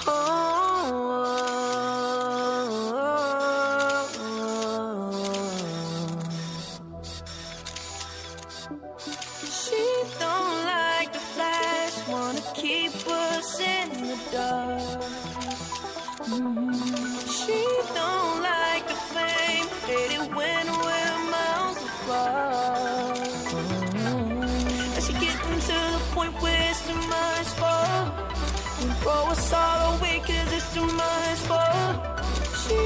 She don't like the flash, wanna keep us in the dark. She don't like the fame, hate it when we're miles apart. And she getting to the point where it's too much for her. We throw us all away 'cause it's too much for her. She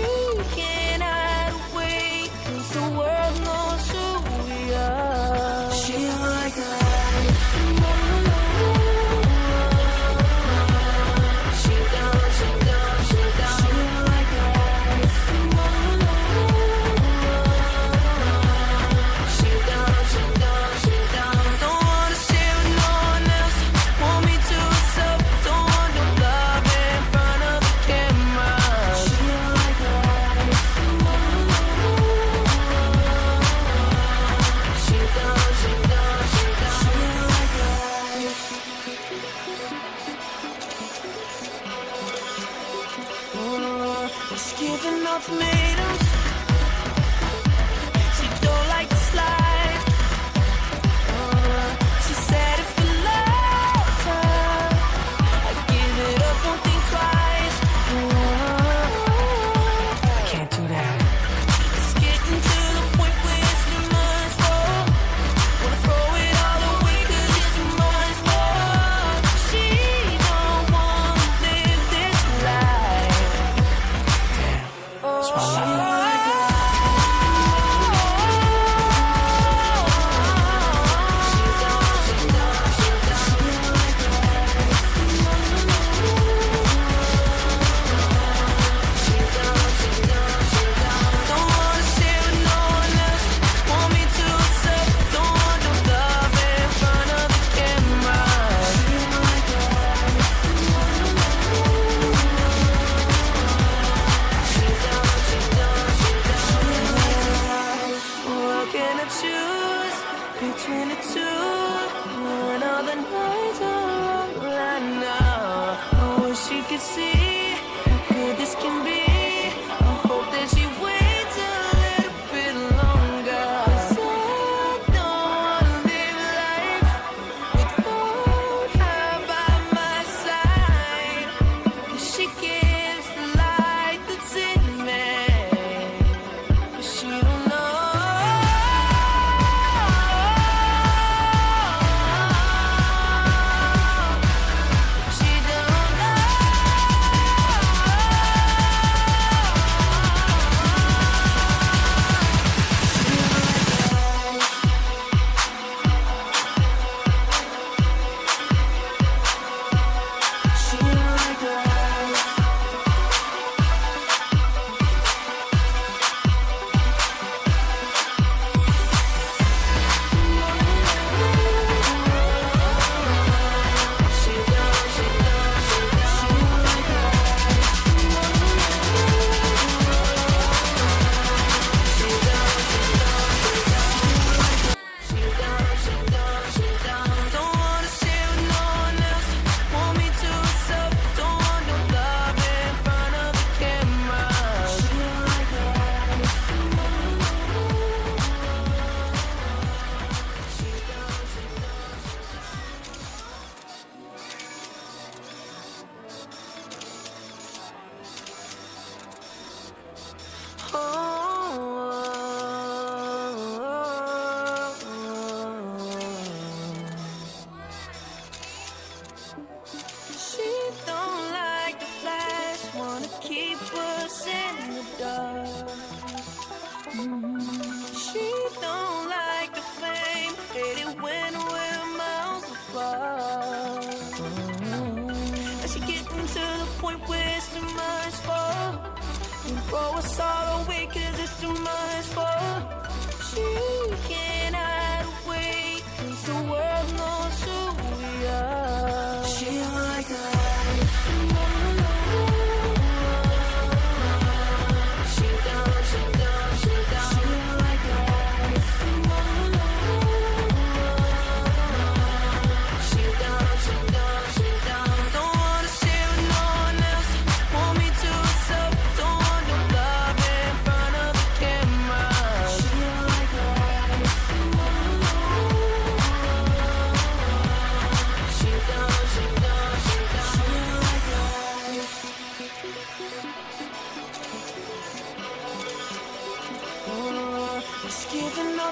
can't hide away 'cause the world knows who we are. She like that. She does, she does, she does. She like that. She does, she does, she does. Don't wanna share with no one else. Want me to herself. Don't want no love in front of the camera. She like that. She does, she does, she does. She like that. She's giving ultimatums. She don't like to slide. She said if you loved her, I'd give it up, don't think twice. I can't do that. It's getting to the point where it's too much more. Wanna throw it all away 'cause it's too much more. She don't wanna live this life. Damn, that's my life. Don't wanna share with no one else. Want me to herself. Don't want no love in front of the camera. What can I choose between the two? When all the nights are on right now, I wish she could see how good this can be. I hope that she waits a little bit longer. 'Cause I don't wanna live life without her by my side. 'Cause she gives the light that's in me, but she don't know. She don't know. She like that. She does, she does, she does. She like that. She does, she does, she does. She does, she does, she does. Don't wanna share with no one else. Want me to herself. Don't want no love in front of the camera. She like that. She does, she She don't like the flash, wanna keep us in the dark. She don't like the fame, hate it when we're miles apart. And she getting to the point where it's too much for her. We throw us all away 'cause it's too much for her. She can't hide away 'cause the world knows who we are. She like that. She does, she does, she does. She like that. She does, she does, she does. Don't wanna share with no one else.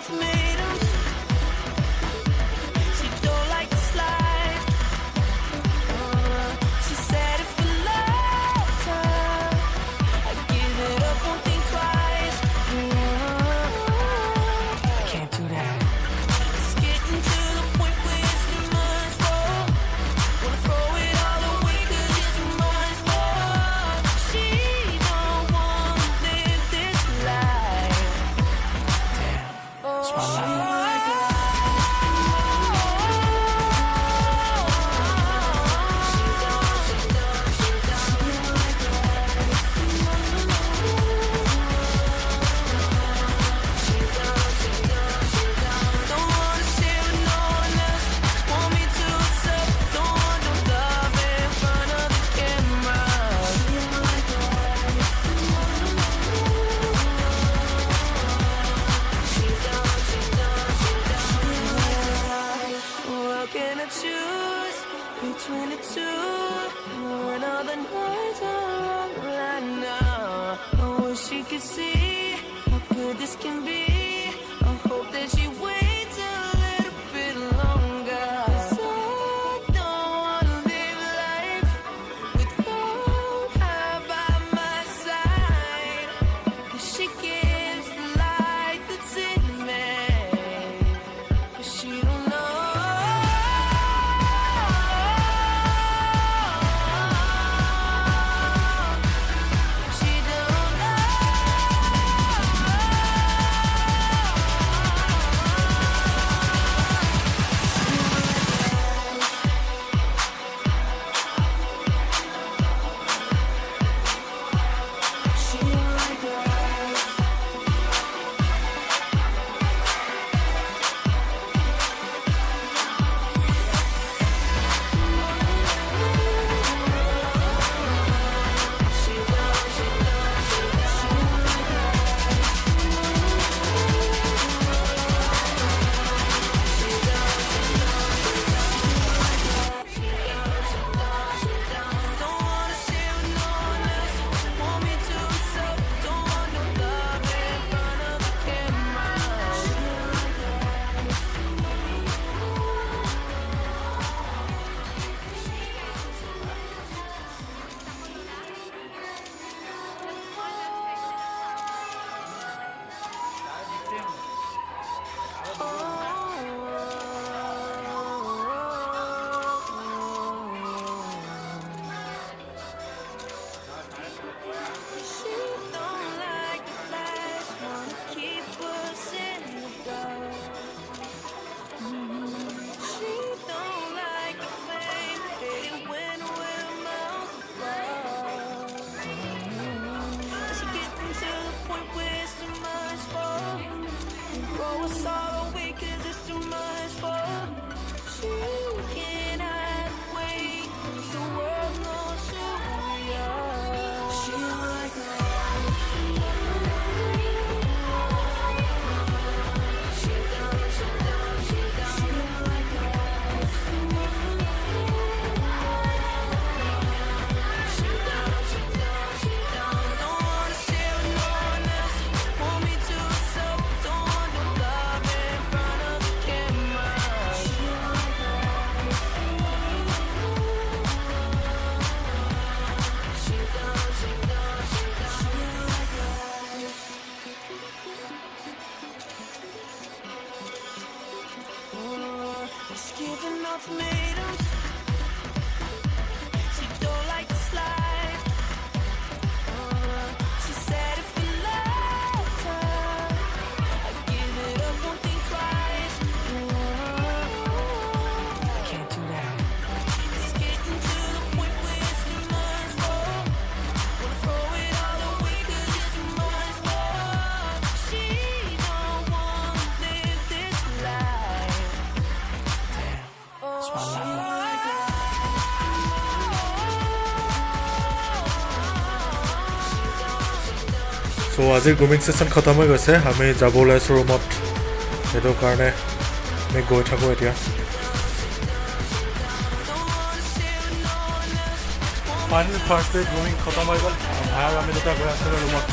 ultimatums. She don't like to slide. She said if you loved her, I'd give it up, won't think twice. I can't do that. It's getting to the point where it's too much more. Wanna throw it all away 'cause it's too much more. She don't wanna live this life. Damn, it's my life. Don't wanna share with no one else. Want me to accept. Don't want no love in front of the camera. What can I choose between the two? When all the nights are wrong right now, I wish she could see how good this can be. I hope that she waits a little bit longer. 'Cause I don't wanna live life without her by my side. 'Cause she gives the light that's in me, but she don't know. She don't know. She don't like us. Don't wanna share with no one else. Want me to accept. Don't want no love in front of the camera. She don't like the flash, wanna keep us in the dark. She don't like the fame, hate it when we're miles apart. She getting to the point where it's too much for. Throw us all away 'cause it's too much for. She cannot wait 'cause the world knows who we are. She don't like us. She don't like us. Don't wanna share with no one else. Want me to accept. Don't want no love in front of the camera. She's giving ultimatums. She don't like to slide. She said if you loved her, I'd give it up, won't think twice. I can't do that. It's getting to the point where it's too much more. Wanna throw it all away 'cause it's too much more. She don't wanna live this life. Damn, it's my life. So আজিৰ grooming session খতম হৈ গৈছে আমি যাব ওলাইছোঁ ৰুমত সেইটো কাৰণে আমি গৈ থাকোঁ এতিয়া ফাইনেলি ফাৰ্ষ্ট ডে গ্ৰুমিং খতম হৈ গ'ল ভাই আমি দুটা গৈ আছিলোঁ ৰুমত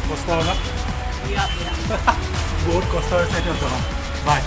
কষ্ট হ'ল না বহুত কষ্ট হৈছে এতিয়া জনাম বাই